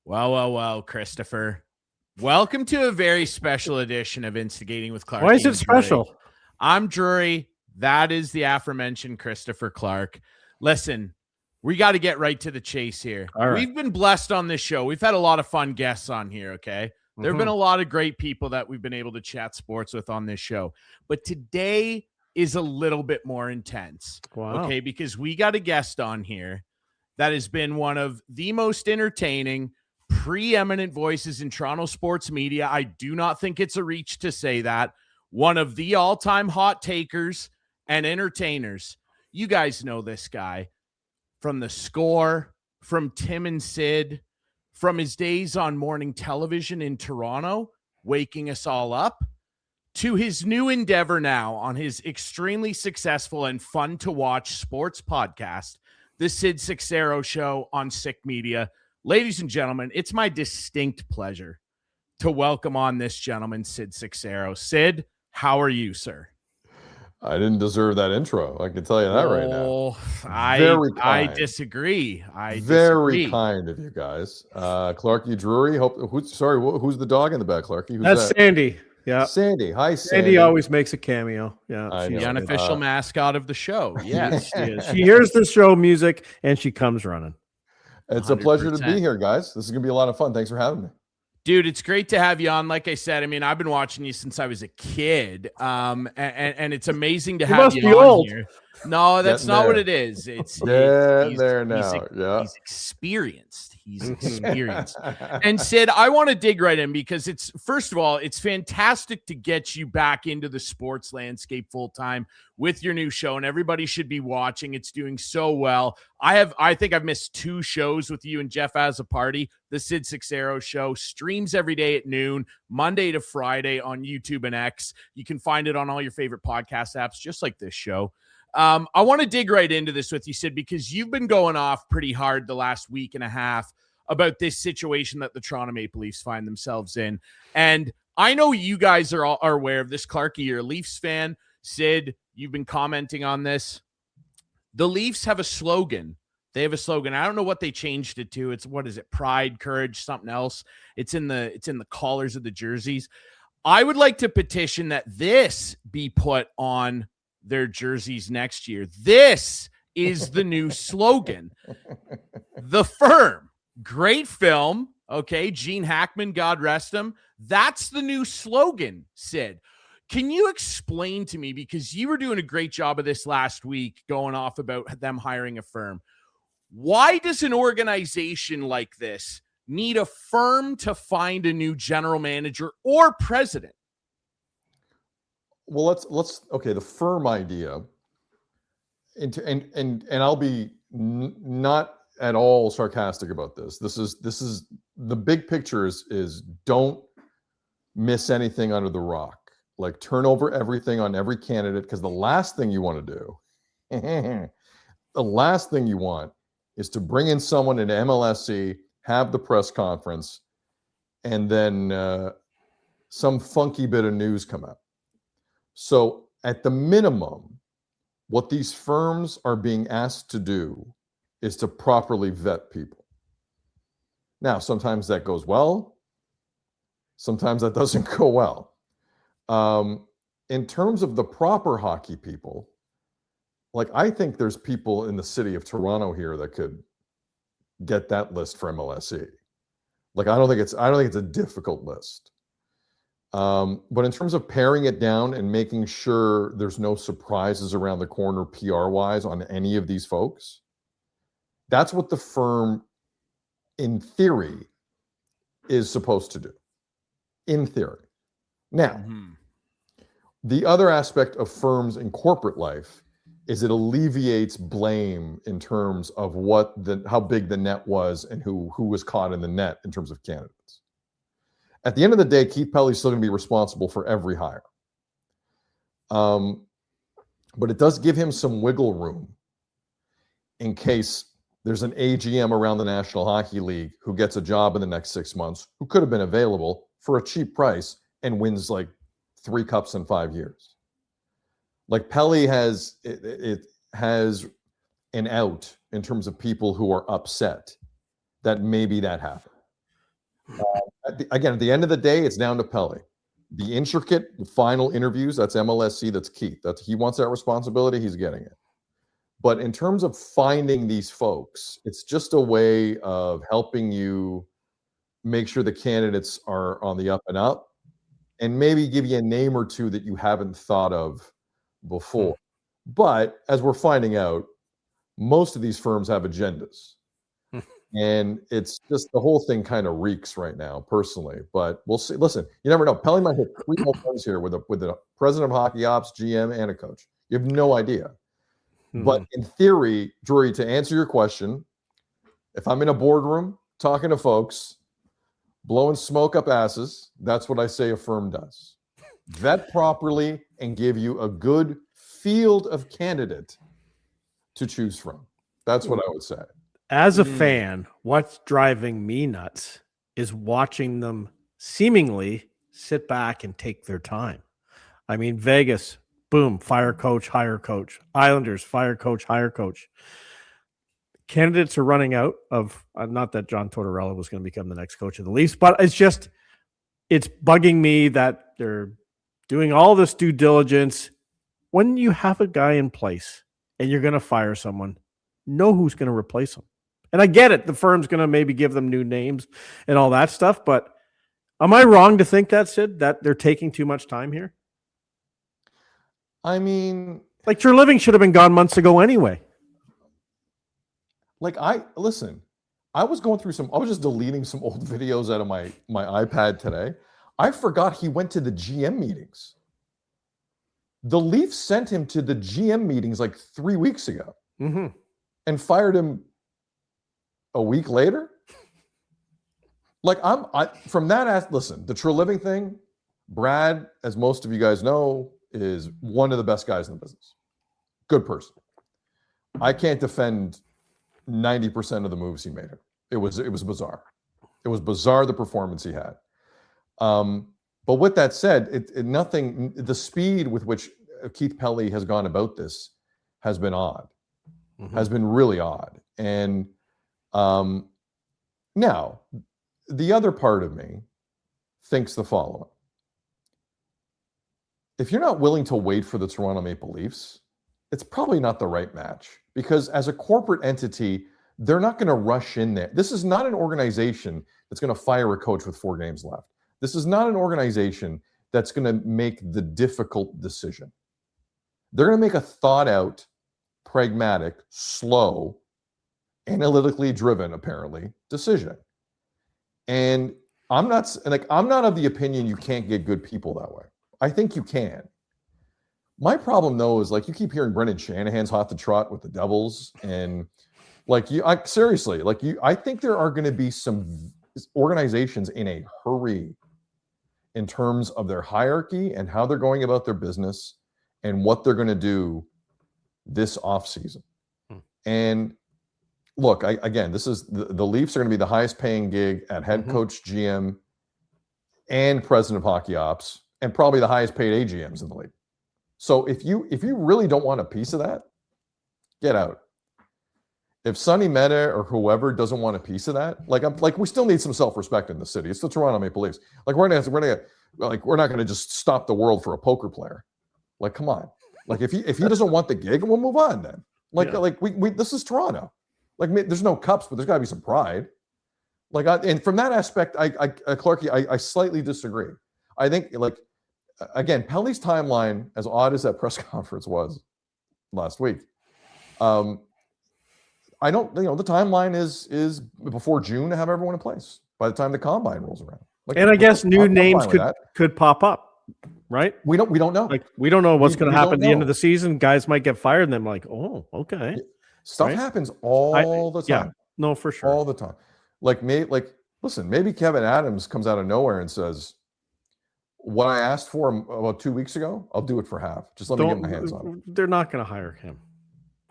Well, Christopher. Welcome to a very special edition of Instigating with Clarkey. Why is it special? Drury. I'm Drury. That is the aforementioned Christopher Clark. Listen, we got to get right to the chase here. All right. We've been blessed on this show. We've had a lot of fun guests on here, okay? There have been a lot of great people that we've been able to chat sports with on this show. But today is a little bit more intense, okay? Because we got a guest on here that has been one of the most entertaining, preeminent voices in Toronto sports media. I do not think it's a reach to say that. One of the all-time hot takers and entertainers. You guys know this guy from The Score, from Tim and Sid, from his days on morning television in Toronto, waking us all up, to his new endeavor now on his extremely successful and fun-to-watch sports podcast, the Sid Sixeiro Show on Sick Media. Ladies and gentlemen, it's my distinct pleasure to welcome on this gentleman, Sid Sixeiro. Sid, how are you, sir? I didn't deserve that intro. I can tell you that right now. I disagree. Very kind of you guys. Clarkey and Drury. Who's the dog in the back, Clarkey? That's that? Sandy. Yeah. Sandy. Hi, Sandy. Sandy always makes a cameo. Yeah. She's the unofficial mascot of the show. Yes, she is. She hears the show music and she comes running. It's 100%. A pleasure to be here, guys. This is going to be a lot of fun. Thanks for having me. Dude, it's great to have you on. Like I said, I mean, I've been watching you since I was a kid, and it's amazing to have you on here. No, that's not what it is. He's experienced. He's experienced. And Sid, I want to dig right in because first of all, it's fantastic to get you back into the sports landscape full time with your new show, and everybody should be watching. It's doing so well. I think I've missed 2 shows with you and Jeff as a party. The Sid Sixeiro Show streams every day at noon, Monday to Friday on YouTube and X. You can find it on all your favorite podcast apps, just like this show. I want to dig right into this with you, Sid, because you've been going off pretty hard the last week and a half about this situation that the Toronto Maple Leafs find themselves in. And I know you guys are aware of this. Clarkey, you're a Leafs fan. Sid, you've been commenting on this. The Leafs have a slogan. They have a slogan. I don't know what they changed it to. It's, what is it? Pride, courage, something else. It's in the collars of the jerseys. I would like to petition that this be put on their jerseys next year. This is the new slogan. The Firm. Great film. Okay. Gene Hackman, God rest him. That's the new slogan, Sid. Can you explain to me, because you were doing a great job of this last week going off about them hiring a firm. Why does an organization like this need a firm to find a new general manager or president? Well, let's the firm idea, and I'll be not at all sarcastic about this. This is the big picture is don't miss anything under the rock. Like, turn over everything on every candidate, because the last thing you want to do, the last thing you want is to bring in someone into MLSE, have the press conference, and then some funky bit of news come out. So at the minimum, what these firms are being asked to do is to properly vet people. Now, sometimes that goes well. Sometimes that doesn't go well. In terms of the proper hockey people, like, I think there's people in the city of Toronto here that could get that list for MLSE. Like, I don't think it's a difficult list. But in terms of paring it down and making sure there's no surprises around the corner PR-wise on any of these folks, that's what the firm, in theory, is supposed to do. In theory. Now, the other aspect of firms in corporate life is it alleviates blame in terms of how big the net was and who was caught in the net in terms of candidates. At the end of the day, Keith Pelley's still going to be responsible for every hire. But it does give him some wiggle room in case there's an AGM around the National Hockey League who gets a job in the next 6 months, who could have been available for a cheap price and wins like 3 cups in 5 years. Like, Pelley has an out in terms of people who are upset that maybe that happened. At the end of the day, it's down to Pelley. The intricate final interviews, that's MLSC, that's Keith. He wants that responsibility, he's getting it. But in terms of finding these folks, it's just a way of helping you make sure the candidates are on the up and up, and maybe give you a name or two that you haven't thought of before. But as we're finding out, most of these firms have agendas. And it's just the whole thing kind of reeks right now, personally. But we'll see. Listen, you never know. Pelley might hit 3 home runs here with the president of hockey ops, GM, and a coach. You have no idea. But in theory, Drury, to answer your question, if I'm in a boardroom talking to folks, blowing smoke up asses, that's what I say a firm does. Vet properly and give you a good field of candidate to choose from. That's what I would say. As a fan, what's driving me nuts is watching them seemingly sit back and take their time. I mean, Vegas, boom, fire coach, hire coach. Islanders, fire coach, hire coach. Candidates are running out of, not that John Tortorella was going to become the next coach of the Leafs, but it's bugging me that they're doing all this due diligence. When you have a guy in place and you're going to fire someone, know who's going to replace him. And I get it. The firm's going to maybe give them new names and all that stuff. But am I wrong to think that, Sid, that they're taking too much time here? I mean, like Treliving should have been gone months ago anyway. Like I was just deleting some old videos out of my iPad today. I forgot he went to the GM meetings. The Leafs sent him to the GM meetings like 3 weeks ago and fired him a week later. Like from that, listen, the Treliving thing, Brad, as most of you guys know, is one of the best guys in the business. Good person. I can't defend 90% of the moves he made. It was bizarre. It was bizarre, the performance he had. But with that said, the speed with which Keith Pelley has gone about this has been odd, has been really odd. And now, the other part of me thinks the following. If you're not willing to wait for the Toronto Maple Leafs, it's probably not the right match, because as a corporate entity, they're not going to rush in there. This is not an organization that's going to fire a coach with 4 games left. This is not an organization that's going to make the difficult decision. They're going to make a thought out, pragmatic, slow, analytically driven, apparently, decision. And I'm not of the opinion you can't get good people that way. I think you can. My problem, though, is like you keep hearing Brendan Shanahan's hot to trot with the Devils, and I think there are going to be some organizations in a hurry in terms of their hierarchy and how they're going about their business and what they're going to do this offseason. And look, again, this is the Leafs are going to be the highest paying gig at head coach, GM, and president of hockey ops, and probably the highest paid AGMs in the league. So if you really don't want a piece of that, get out. If Sonny Mehta or whoever doesn't want a piece of that, we still need some self-respect in the city. It's the Toronto Maple Leafs. We're not going to just stop the world for a poker player. Like, come on. Like if he doesn't want the gig, we'll move on then. We this is Toronto. There's no cups, but there's got to be some pride. And from that aspect, Clarkey, I slightly disagree. I think again, Pelley's timeline, as odd as that press conference was last week, I don't, the timeline is before June to have everyone in place by the time the combine rolls around. And I guess new names could pop up, right? We don't know. We don't know what's going to happen at the end of the season. Guys might get fired, and then oh, okay. Stuff happens all the time. Yeah, no, for sure. All the time. Listen, maybe Kevin Adams comes out of nowhere and says, what I asked for about 2 weeks ago, I'll do it for half. Just let me get my hands on it. They're not going to hire him.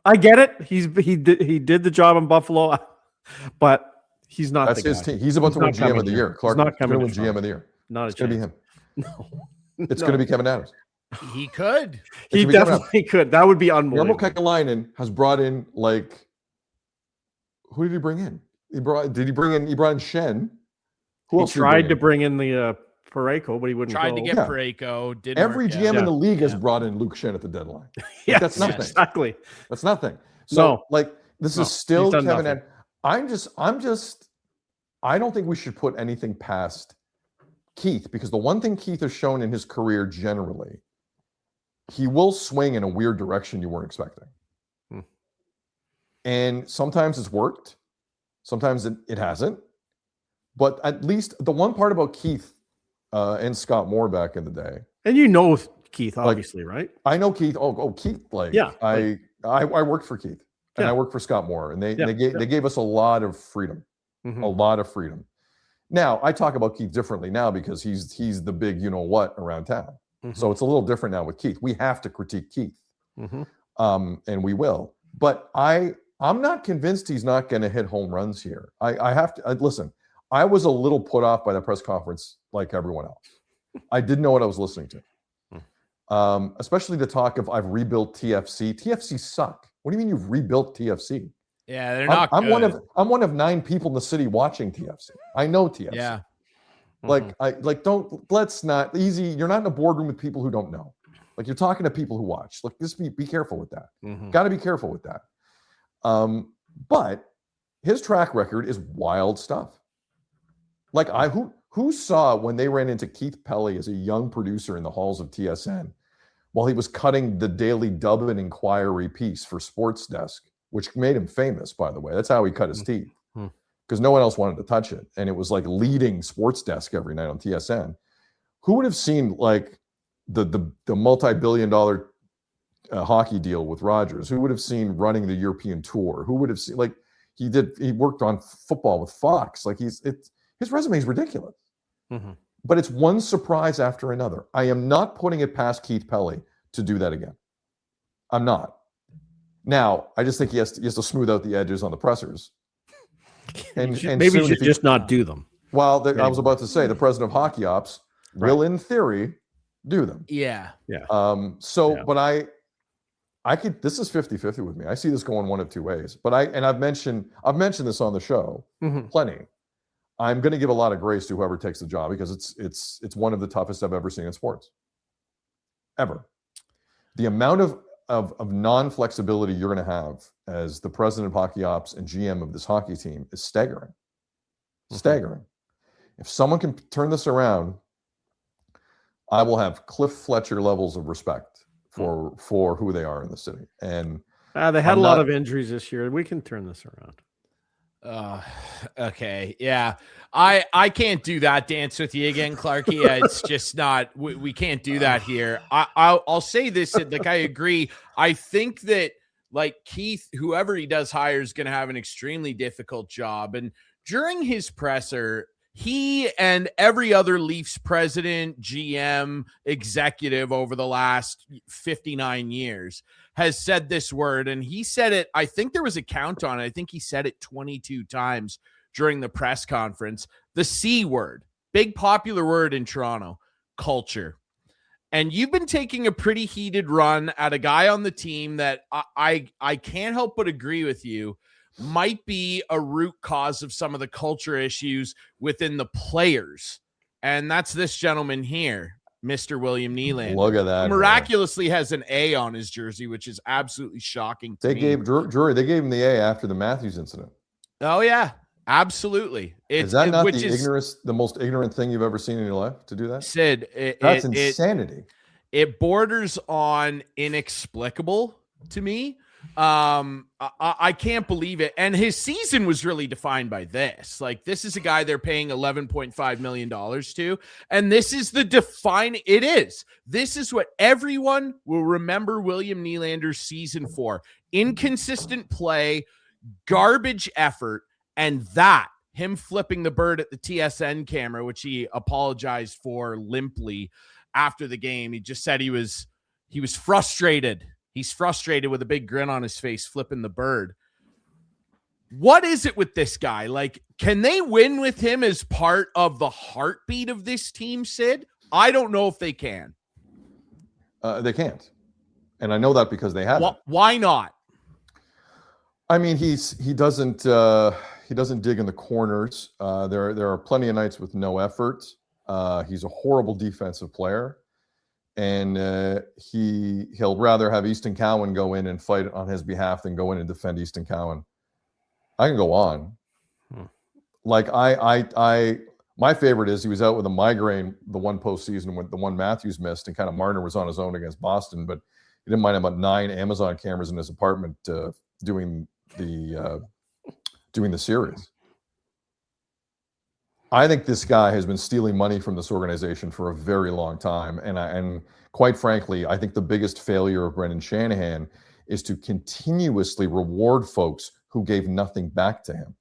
I get it. He did the job in Buffalo, but he's not. That's his team. He's about to win GM of the year. Clark is going to win GM of the year. It's going to be him. No, it's going to be Kevin Adams. He could. He definitely could. That would be unbelievable. Jarmo Kekalainen has brought in who did he bring in? He brought in Shen, Who He else tried to bring in the Parayko, but he wouldn't Tried go. to get Yeah. Parayko. Didn't Every work GM out. in the league has Yeah. brought in Luke Shen at the deadline. Yeah, that's nothing. exactly. That's nothing. So No. this No, is still he's done Kevin. nothing. I don't think we should put anything past Keith, because the one thing Keith has shown in his career generally, he will swing in a weird direction you weren't expecting. And sometimes it's worked. Sometimes it hasn't. But at least the one part about Keith and Scott Moore back in the day. And you know Keith, obviously, right? I know Keith. Keith. I worked for Keith and I worked for Scott Moore, and they gave us a lot of freedom, a lot of freedom. Now I talk about Keith differently now because he's the big what around town. So it's a little different now with Keith. We have to critique Keith, and we will. But I'm not convinced he's not going to hit home runs here. I have to listen. I was a little put off by the press conference, like everyone else. I didn't know what I was listening to, especially the talk of I've rebuilt TFC. TFC suck. What do you mean you've rebuilt TFC? Yeah, they're not. I'm one of 9 people in the city watching TFC. I know TFC. Yeah. Let's not easy. You're not in a boardroom with people who don't know. Like, you're talking to people who watch. Like, just be careful with that. Got to be careful with that. But his track record is wild stuff. Like, who saw when they ran into Keith Pelley as a young producer in the halls of TSN while he was cutting the Daily Dublin Inquiry piece for Sports Desk, which made him famous, by the way. That's how he cut his teeth, because no one else wanted to touch it. And it was like leading Sports Desk every night on TSN. Who would have seen like the multi-billion-dollar hockey deal with Rogers? Who would have seen running the European tour? Who would have seen, like, he worked on football with Fox. Like, his resume is ridiculous. But it's one surprise after another. I am not putting it past Keith Pelley to do that again. I'm not. Now, I just think he has to smooth out the edges on the pressers. And maybe he should just not do them. Well, I was about to say, the president of hockey ops will, in theory, do them. Yeah. But I could. This is 50-50 with me. I see this going one of two ways. But I've mentioned this on the show plenty. I'm going to give a lot of grace to whoever takes the job, because it's one of the toughest I've ever seen in sports. Ever. The amount of non-flexibility you're going to have as the president of hockey ops and GM of this hockey team is staggering. Staggering. If someone can turn this around, I will have Cliff Fletcher levels of respect for who they are in the city. And they had a lot of injuries this year. We can turn this around. Okay. Yeah. I can't do that dance with you again, Clarkey. It's just not, we can't do that here. I'll say this, like, I agree. I think that, like, Keith, whoever he does hire, is going to have an extremely difficult job. And during his presser, he and every other Leafs president, GM, executive over the last 59 years has said this word. And he said it, I think there was a count on it. I think he said it 22 times during the press conference. The C word, big popular word in Toronto, culture. And you've been taking a pretty heated run at a guy on the team that I can't help but agree with you might be a root cause of some of the culture issues within the players. And that's this gentleman here, Mr. William Nylander. Look at that. Miraculously has an A on his jersey, which is absolutely shocking to me. Gave Drury, they gave him the A after the Matthews incident. Oh, yeah. Absolutely. Is that not the most ignorant thing you've ever seen in your life, to do that? Sid, that's insanity. It borders on inexplicable to me. I can't believe it. And his season was really defined by this. Like, this is a guy they're paying $11.5 million to. And this is this is what everyone will remember William Nylander's season for. Inconsistent play, garbage effort, and him flipping the bird at the TSN camera, which he apologized for limply after the game. He just said he was frustrated. He's frustrated with a big grin on his face, flipping the bird. What is it with this guy? Like, can they win with him as part of the heartbeat of this team, Sid? I don't know if they can. They can't. And I know that because they haven't. Why not? I mean, he doesn't He doesn't dig in the corners. There are plenty of nights with no effort. He's a horrible defensive player, and he'll rather have Easton Cowan go in and fight on his behalf than go in and defend Easton Cowan. I can go on. Like my favorite is he was out with a migraine the one postseason when the one Matthews missed, and kind of Marner was on his own against Boston, but he didn't mind about 9 Amazon cameras in his apartment doing the series. I think this guy has been stealing money from this organization for a very long time, and quite frankly, I think the biggest failure of Brendan Shanahan is to continuously reward folks who gave nothing back to him.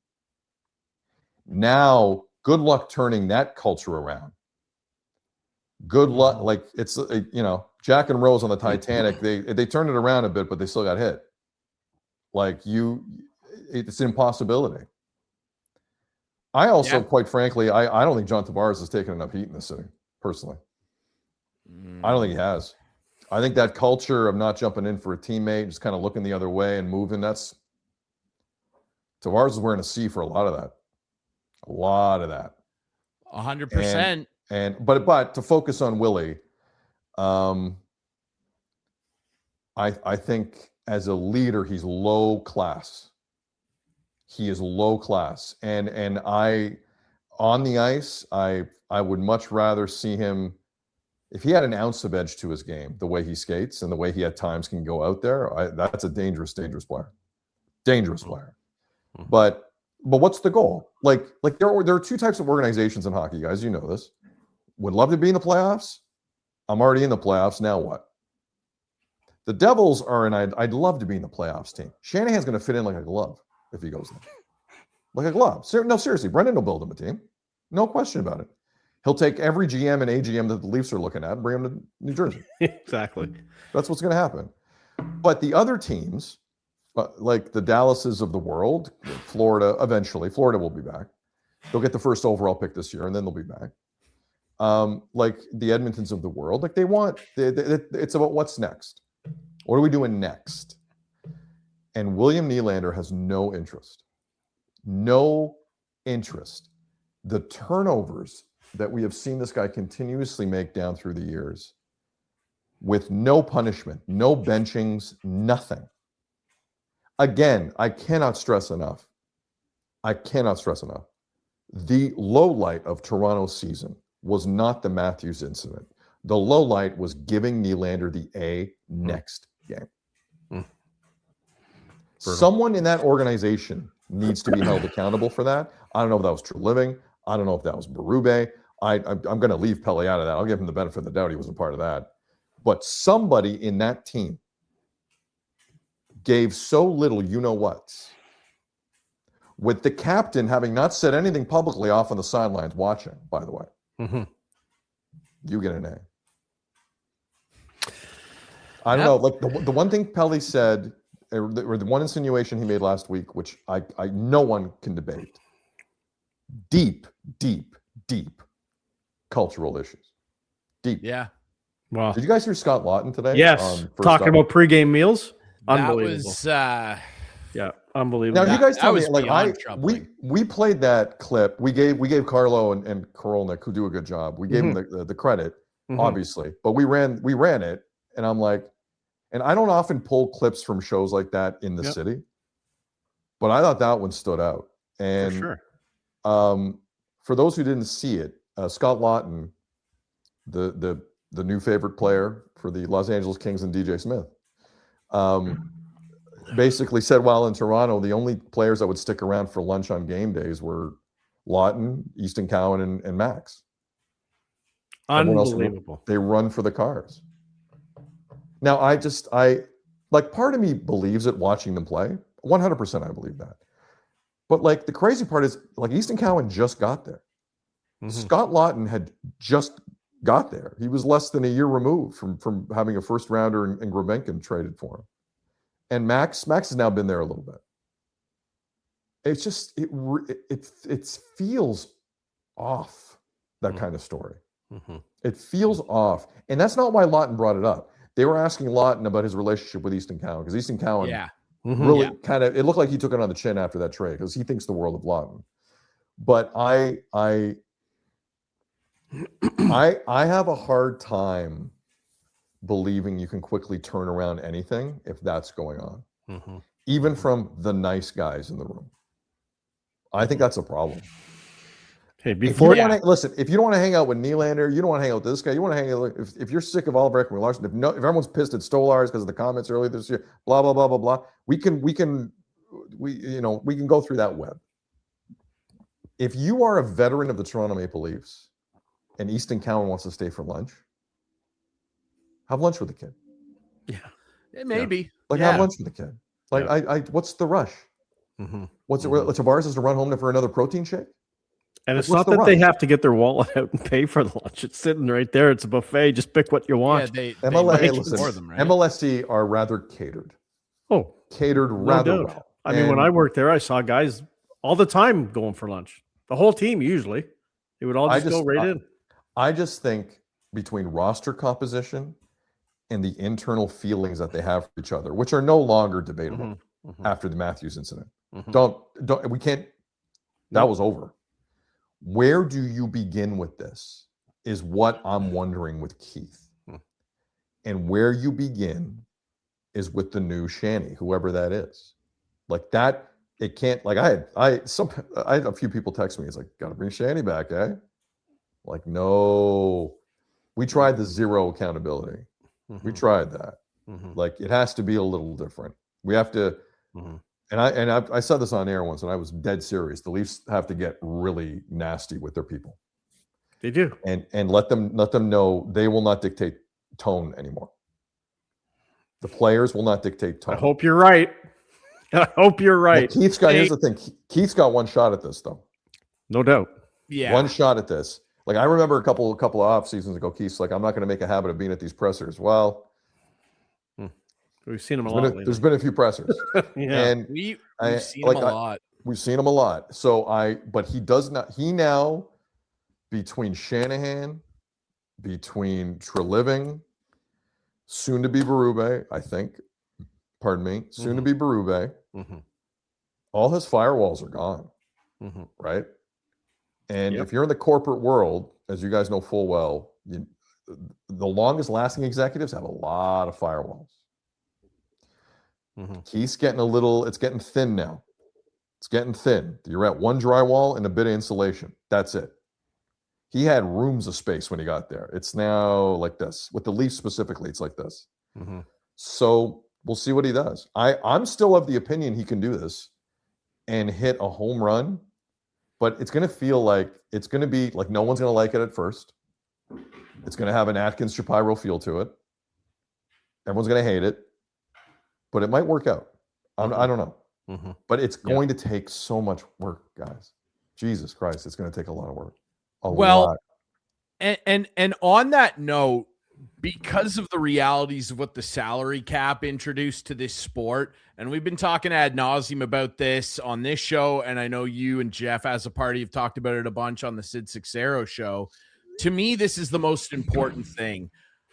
Now, good luck turning that culture around. Good luck, like it's Jack and Rose on the Titanic. They turned it around a bit, but they still got hit. It's an impossibility. I also, quite frankly, I don't think John Tavares has taken enough heat in this city, personally. I don't think he has. I think that culture of not jumping in for a teammate, just kind of looking the other way and moving, Tavares is wearing a C for a lot of that. A lot of that. 100%. But to focus on Willie, I think as a leader, he's low class. He is low class. And on the ice, I would much rather see him, if he had an ounce of edge to his game, the way he skates and the way he at times can go out there, that's a dangerous player. Dangerous player. But what's the goal? Like there are 2 types of organizations in hockey, guys. You know this. Would love to be in the playoffs. I'm already in the playoffs. Now what? The Devils are I'd love to be in the playoffs team. Shanahan's going to fit in like a glove if he goes there. Like a glove. No, seriously, Brendan will build him a team. No question about it. He'll take every GM and AGM that the Leafs are looking at and bring him to New Jersey. Exactly. That's what's going to happen. But the other teams, like the Dallases of the world, Florida, eventually, Florida will be back. They'll get the first overall pick this year, and then they'll be back. Like the Edmontons of the world, like it's about what's next. What are we doing next? And William Nylander has no interest. No interest. The turnovers that we have seen this guy continuously make down through the years, with no punishment, no benchings, nothing. Again, I cannot stress enough. The low light of Toronto's season was not the Matthews incident. The low light was giving Nylander the A next game. Someone in that organization needs to be held accountable for that. I don't know if that was True Living. I don't know if that was Berube. I'm going to leave Pelley out of that. I'll give him the benefit of the doubt. He was a part of that. But somebody in that team gave so little you-know-whats, with the captain having not said anything publicly off on the sidelines watching, by the way. You get an A. I don't know. Like the one thing Pelley said, or the one insinuation he made last week, which I no one can debate. Deep cultural issues. Deep. Yeah. Wow. Did you guys hear Scott Lawton today? Yes. Talking about pregame meals. Unbelievable. That was unbelievable. Now you guys tell me, troubling. we played that clip. We gave Carlo and Korolnik, who do a good job. We gave them the credit, obviously, but we ran it, and I'm like, and I don't often pull clips from shows like that in the city, but I thought that one stood out. And for sure. For those who didn't see it, Scott Lawton, the new favorite player for the Los Angeles Kings and DJ Smith, basically said while in Toronto, the only players that would stick around for lunch on game days were Lawton, Easton Cowan, and Max. Unbelievable. They run for the cars. Now, part of me believes it watching them play. 100% I believe that. But like the crazy part is, like, Easton Cowan just got there. Scott Lawton had just got there. He was less than a year removed from having a first rounder and Grebenkin traded for him. And Max has now been there a little bit. It's just it feels off, that kind of story. It feels off, and that's not why Lawton brought it up. They were asking Lawton about his relationship with Easton Cowan, because Easton Cowan Really kind of, it looked like he took it on the chin after that trade because he thinks the world of Lawton. But I have a hard time believing you can quickly turn around anything if that's going on, even from the nice guys in the room. I think that's a problem. Hey, before listen, if you don't want to hang out with Nylander, you don't want to hang out with this guy, you want to hang out. If you're sick of Oliver Ekman-Larsson, if everyone's pissed at Stolarz because of the comments earlier this year, blah blah blah blah blah, we can go through that web. If you are a veteran of the Toronto Maple Leafs and Easton Cowan wants to stay for lunch, have lunch with the kid. Yeah, maybe. Have lunch with the kid. What's the rush? What's Tavares has to run home for another protein shake? And it's not that they have to get their wallet out and pay for the lunch. It's sitting right there. It's a buffet. Just pick what you want. Yeah, MLSC are rather catered. Oh, catered rather well. I mean, when I worked there, I saw guys all the time going for lunch. The whole team usually. They would all just go right in. I just think between roster composition and the internal feelings that they have for each other, which are no longer debatable after the Matthews incident. We can't. That was over. Where do you begin with this is what I'm wondering with Keith. And where you begin is with the new Shanny, whoever that is. Like that, it can't, like I had a few people text me. It's like, gotta bring Shanny back, eh? Like, no. We tried the zero accountability. We tried that. Like, it has to be a little different. We have to, and I said this on air once, and I was dead serious. The Leafs have to get really nasty with their people. They do, and let them know they will not dictate tone anymore. The players will not dictate tone. I hope you're right. Well, Keith's got. Here's the thing. Keith's got one shot at this, though. No doubt. Yeah, one shot at this. Like I remember a couple of off seasons ago, Keith's like, I'm not going to make a habit of being at these pressers. Well. We've seen him a lot. There's been a few pressers. And we've seen him a lot. We've seen him a lot. But he does not. He now, between Shanahan, between Treliving, soon to be Berube, I think. Pardon me. Soon to be Berube. All his firewalls are gone. Right. And if you're in the corporate world, as you guys know full well, the longest lasting executives have a lot of firewalls. Keith's getting it's getting thin now. It's getting thin. You're at one drywall and a bit of insulation. That's it. He had rooms of space when he got there. It's now like this. With the Leafs specifically, it's like this. So we'll see what he does. I'm still of the opinion he can do this and hit a home run, but it's going to feel like it's going to be like no one's going to like it at first. It's going to have an Atkins Shapiro feel to it. Everyone's going to hate it. But it might work out. I don't know. But it's going to take so much work, guys. Jesus Christ, it's going to take a lot of work. A lot. And on that note, because of the realities of what the salary cap introduced to this sport, and we've been talking ad nauseum about this on this show, and I know you and Jeff as a party have talked about it a bunch on the Sid Sixeiro Show. To me, this is the most important thing.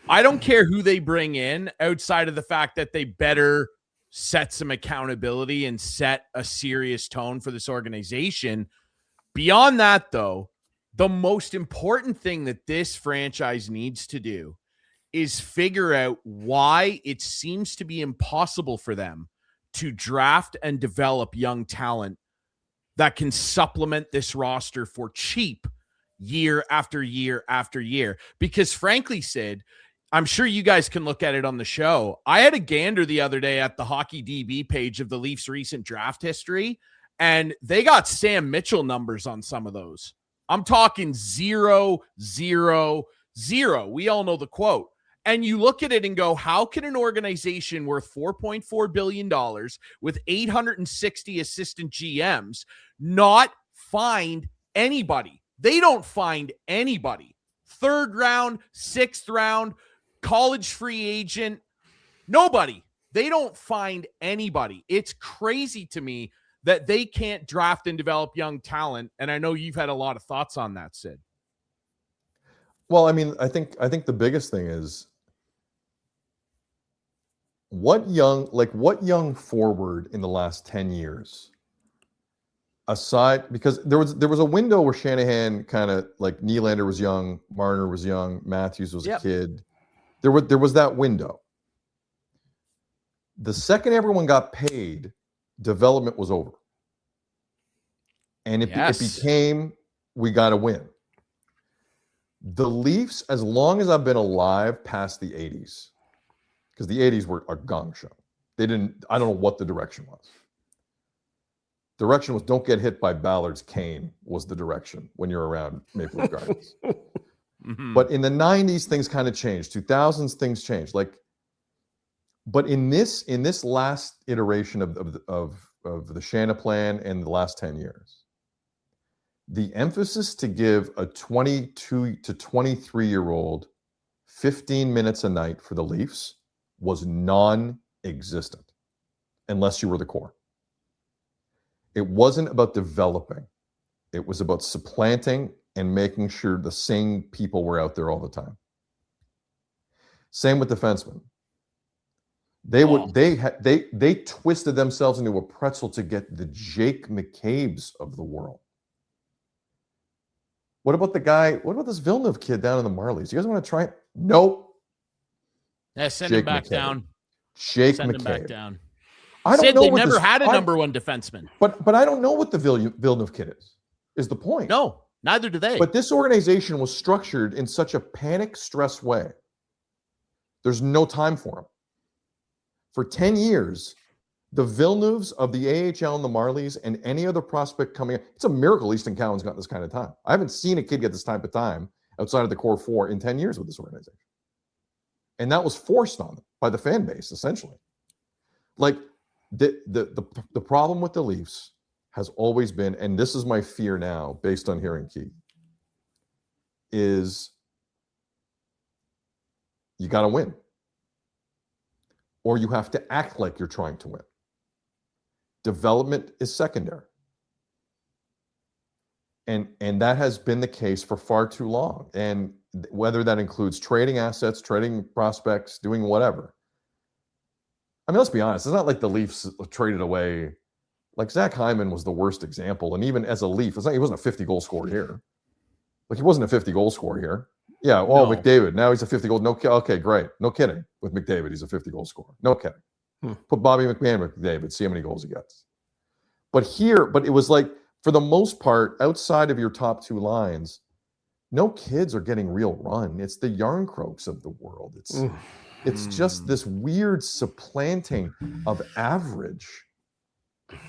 I don't care who they bring in outside of the fact that they better set some accountability and set a serious tone for this organization. Beyond that, though, the most important thing that this franchise needs to do is figure out why it seems to be impossible for them to draft and develop young talent that can supplement this roster for cheap year after year after year. Because frankly, Sid, I'm sure you guys can look at it on the show. I had a gander the other day at the Hockey DB page of the Leafs' recent draft history, and they got Sam Mitchell numbers on some of those. I'm talking 0, 0, 0. We all know the quote. And you look at it and go, how can an organization worth $4.4 billion with 860 assistant GMs not find anybody? They don't find anybody. 3rd round, 6th round, college free agent, nobody. They don't find anybody. It's crazy to me that they can't draft and develop young talent. And I know you've had a lot of thoughts on that, Sid. Well, I mean, I think the biggest thing is what young forward in the last 10 years, aside, because there was a window where Shanahan kind of like Nylander was young, Marner was young, Matthews was a kid. There was that window. The second everyone got paid, development was over. And it became, we got to win. The Leafs, as long as I've been alive past the 80s, because the 80s were a gong show. I don't know what the direction was. Direction was don't get hit by Ballard's cane was the direction when you're around Maple Leaf Gardens. Mm-hmm. But in the 90s, things kind of changed. 2000s, things changed. But in this last iteration of the Shana plan and the last 10 years, the emphasis to give a 22 to 23-year-old 15 minutes a night for the Leafs was non-existent, unless you were the core. It wasn't about developing. It was about supplanting and making sure the same people were out there all the time. Same with defensemen. They twisted themselves into a pretzel to get the Jake McCabe's of the world. What about this Villeneuve kid down in the Marlies? You guys want to try it? Nope. Yeah, send him back down. Send him back down. I don't Sid, know. They never had a number one defenseman. But I don't know what the Villeneuve kid is the point. No, neither do they. But this organization was structured in such a panic stress way. There's no time for him. For 10 years, the Villeneuves of the AHL and the Marlies and any other prospect coming in, it's a miracle Easton Cowan's got this kind of time. I haven't seen a kid get this type of time outside of the core four in 10 years with this organization. And that was forced on them by the fan base, essentially. Like the problem with the Leafs has always been, and this is my fear now, based on hearing Keith, is you got to win. Or you have to act like you're trying to win. Development is secondary. And that has been the case for far too long. And whether that includes trading assets, trading prospects, doing whatever. I mean, let's be honest. It's not like the Leafs traded away. Like Zach Hyman was the worst example. And even as a Leaf, he wasn't a 50-goal scorer here. Like he wasn't a 50-goal scorer here. Yeah, well, no. McDavid, now he's a 50-goal. No, okay, great. No kidding. With McDavid, he's a 50-goal scorer. No kidding. Put Bobby McMahon with McDavid, see how many goals he gets. But it was like, for the most part, outside of your top two lines, no kids are getting real run. It's the Yarncroaks of the world. It's just this weird supplanting of average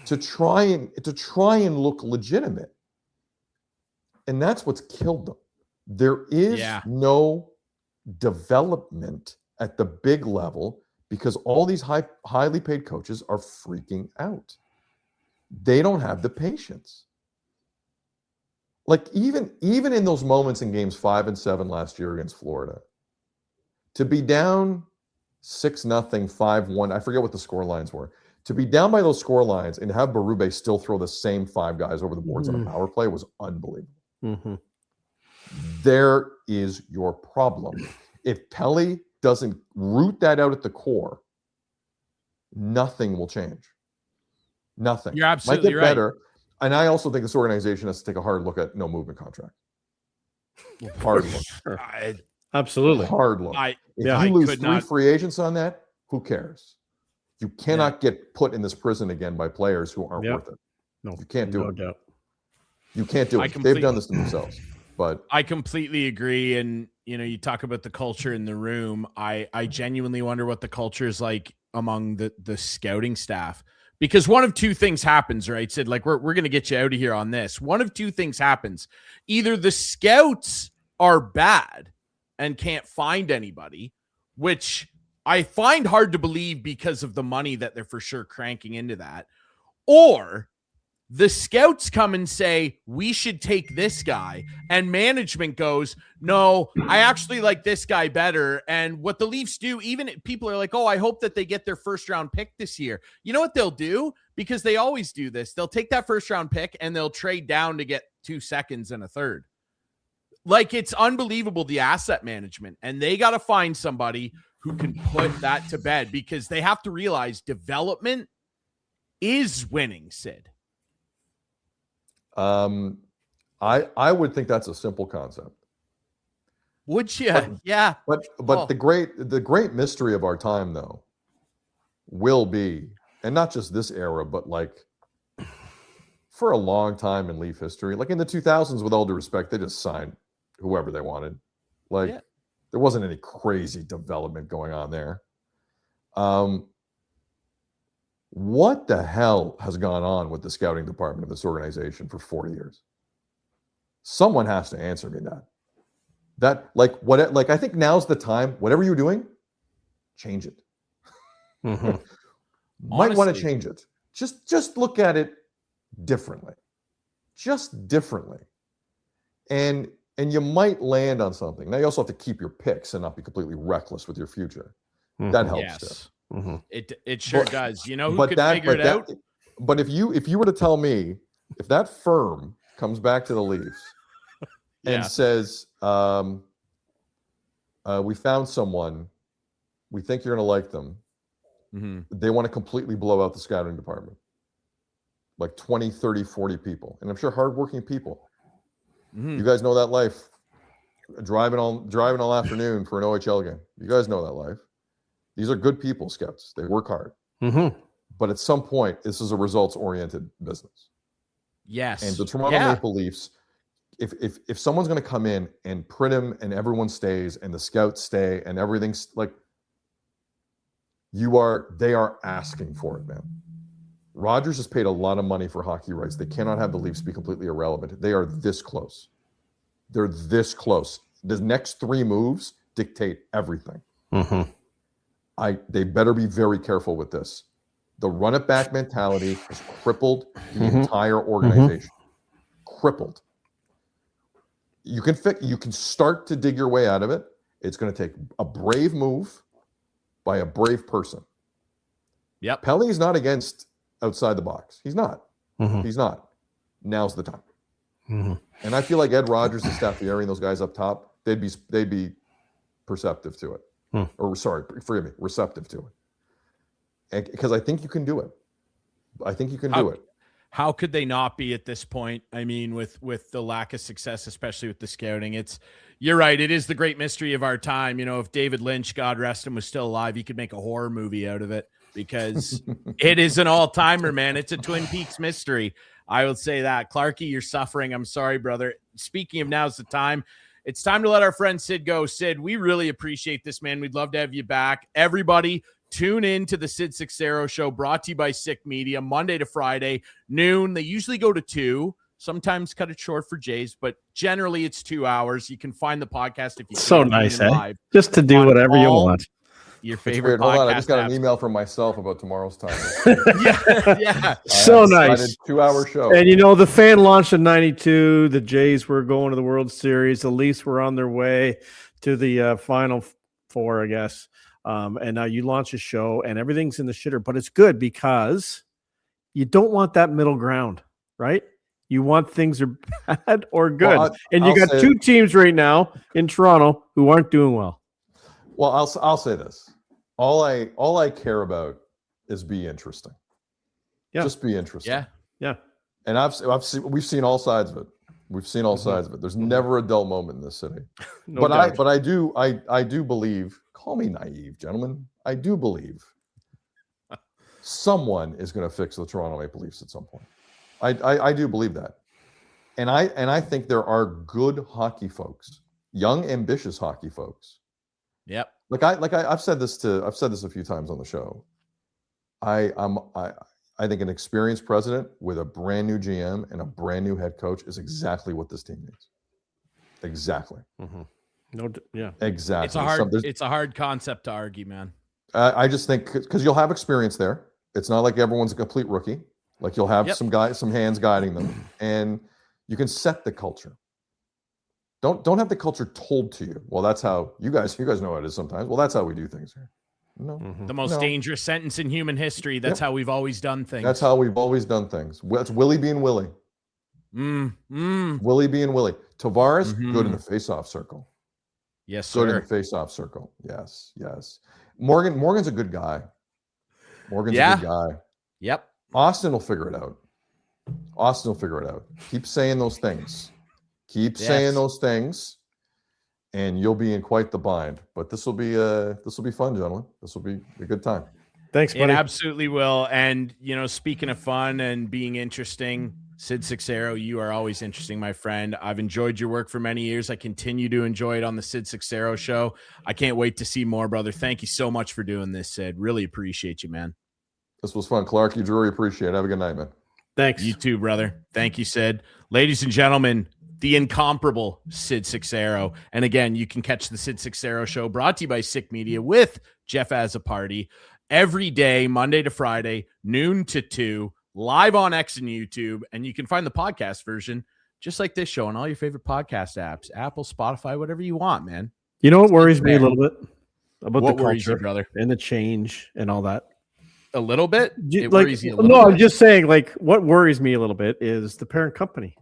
to try and look legitimate. And that's what's killed them. There is no development at the big level because all these highly paid coaches are freaking out. They don't have the patience. Like even in those moments in games 5 and 7 last year against Florida, to be down 6-0, 5-1, I forget what the score lines were. To be down by those score lines and have Berube still throw the same 5 guys over the boards on a power play was unbelievable. Mm-hmm. There is your problem. If Pelley doesn't root that out at the core, nothing will change. Nothing. You're absolutely right. Better. And I also think this organization has to take a hard look at no movement contract. Hard look. Absolutely. Hard look. If you lose 3 free agents on that, who cares? You cannot get put in this prison again by players who aren't worth it. No, you can't do no it. Doubt. You can't do it. They've done this to themselves. But I completely agree. And you talk about the culture in the room. I genuinely wonder what the culture is like among the scouting staff. Because one of two things happens, right? Sid, like we're going to get you out of here on this. One of two things happens. Either the scouts are bad and can't find anybody, which I find hard to believe because of the money that they're for sure cranking into that. Or the scouts come and say, we should take this guy. And management goes, no, I actually like this guy better. And what the Leafs do, even people are like, oh, I hope that they get their first round pick this year. You know what they'll do? Because they always do this. They'll take that first round pick and they'll trade down to get 2 seconds and a third. Like, it's unbelievable, the asset management. And they got to find somebody who can put that to bed, because they have to realize development is winning, Sid. I would think that's a simple concept. Would you? Yeah. But the great mystery of our time, though, will be, and not just this era, but like for a long time in Leaf history, like in the 2000s, with all due respect, they just signed whoever they wanted. Like there wasn't any crazy development going on there. What the hell has gone on with the scouting department of this organization for 40 years? Someone has to answer me that. I think now's the time. Whatever you're doing, change it. Mm-hmm. Might want to change it. Just look at it differently. Just differently. And you might land on something. Now you also have to keep your picks and not be completely reckless with your future. Mm-hmm. That helps Yes. too. Mm-hmm. It sure does. You know who could figure it out? But if you were to tell me, if that firm comes back to the Leafs and says, we found someone, we think you're going to like them. Mm-hmm. They want to completely blow out the scouting department. Like 20, 30, 40 people. And I'm sure hardworking people. Mm-hmm. You guys know that life. Driving all afternoon for an OHL game. You guys know that life. These are good people, scouts. They work hard. Mm-hmm. But at some point, this is a results-oriented business. Yes. And the Toronto Maple Leafs, if someone's going to come in and print him and everyone stays and the scouts stay and everything's like, they are asking for it, man. Rogers has paid a lot of money for hockey rights. They cannot have the Leafs be completely irrelevant. They are this close. They're this close. The next 3 moves dictate everything. Mm-hmm. They better be very careful with this. The run it back mentality has crippled the entire organization. Crippled. You can start to dig your way out of it. It's going to take a brave move by a brave person. Yep. Pelley is not against outside the box. He's not. Mm-hmm. He's not. Now's the time. Mm-hmm. And I feel like Ed Rogers and Staffieri and those guys up top, they'd be perceptive to it. Or sorry, forgive me, receptive to it. Because I think you can do it. I think you can do it. How could they not be at this point? I mean, with the lack of success, especially with the scouting, you're right. It is the great mystery of our time. You know, if David Lynch, God rest him, was still alive, he could make a horror movie out of it, because it is an all-timer, man. It's a Twin Peaks mystery. I would say that. Clarkey, you're suffering. I'm sorry, brother. Speaking of now's the time, it's time to let our friend Sid go. Sid, we really appreciate this, man. We'd love to have you back. Everybody, tune in to the Sid Sixeiro Show, brought to you by Sick Media, Monday to Friday, noon. They usually go to 2. Sometimes cut it short for Jays, but generally it's 2 hours. You can find the podcast if you so nice, eh? Just to do whatever you want. Your favorite podcast. Hold on, I just got an email from myself about tomorrow's time. Yeah. So nice. 2-hour show. And you know, the fan launched in '92. The Jays were going to the World Series. The Leafs were on their way to the Final Four, I guess. And now you launch a show, and everything's in the shitter. But it's good because you don't want that middle ground, right? You want things are bad or good. Well, and you got 2 teams right now in Toronto who aren't doing well. Well, I'll say this. All I care about is be interesting. Yeah. Just be interesting. Yeah. Yeah. And we've seen all sides of it. We've seen all sides of it. There's never a dull moment in this city. No doubt. I do believe, call me naive, gentlemen. I do believe someone is going to fix the Toronto Maple Leafs at some point. I do believe that. And I think there are good hockey folks, young, ambitious hockey folks. Yep. I've said this a few times on the show. I think an experienced president with a brand new GM and a brand new head coach is exactly what this team needs. Exactly. Mm-hmm. Yeah. Exactly. It's a hard concept to argue, man. I just think because you'll have experience there. It's not like everyone's a complete rookie. Like you'll have some hands guiding them, and you can set the culture. Don't have the culture told to you. Well, that's how you guys know how it is sometimes. Well, that's how we do things here. No. The most dangerous sentence in human history. That's how we've always done things. That's how we've always done things. That's Willie being Willie. Willie being Willie. Tavares, good in the face-off circle. Yes, Good in sir. the face-off circle. Yes. Morgan's a good guy. Morgan's a good guy. Yep. Austin will figure it out. Keep saying those things. And you'll be in quite the bind. But this will be fun, gentlemen. This will be a good time. Thanks, buddy. It absolutely will. And, speaking of fun and being interesting, Sid Sixeiro, you are always interesting, my friend. I've enjoyed your work for many years. I continue to enjoy it on the Sid Sixeiro Show. I can't wait to see more, brother. Thank you so much for doing this, Sid. Really appreciate you, man. This was fun. Clarkey and Drury, appreciate it. Have a good night, man. Thanks. You too, brother. Thank you, Sid. Ladies and gentlemen, the incomparable Sid Sixeiro. And again, you can catch the Sid Sixeiro Show brought to you by Sick Media with Jeff as a party every day, Monday to Friday, noon to 2, live on X and YouTube. And you can find the podcast version just like this show on all your favorite podcast apps, Apple, Spotify, whatever you want, man. You know what worries me a little bit about What the worries you, culture brother? and the change and all that? A little bit? It Like, worries you a little no, bit? I'm just saying, like, what worries me a little bit is the parent company.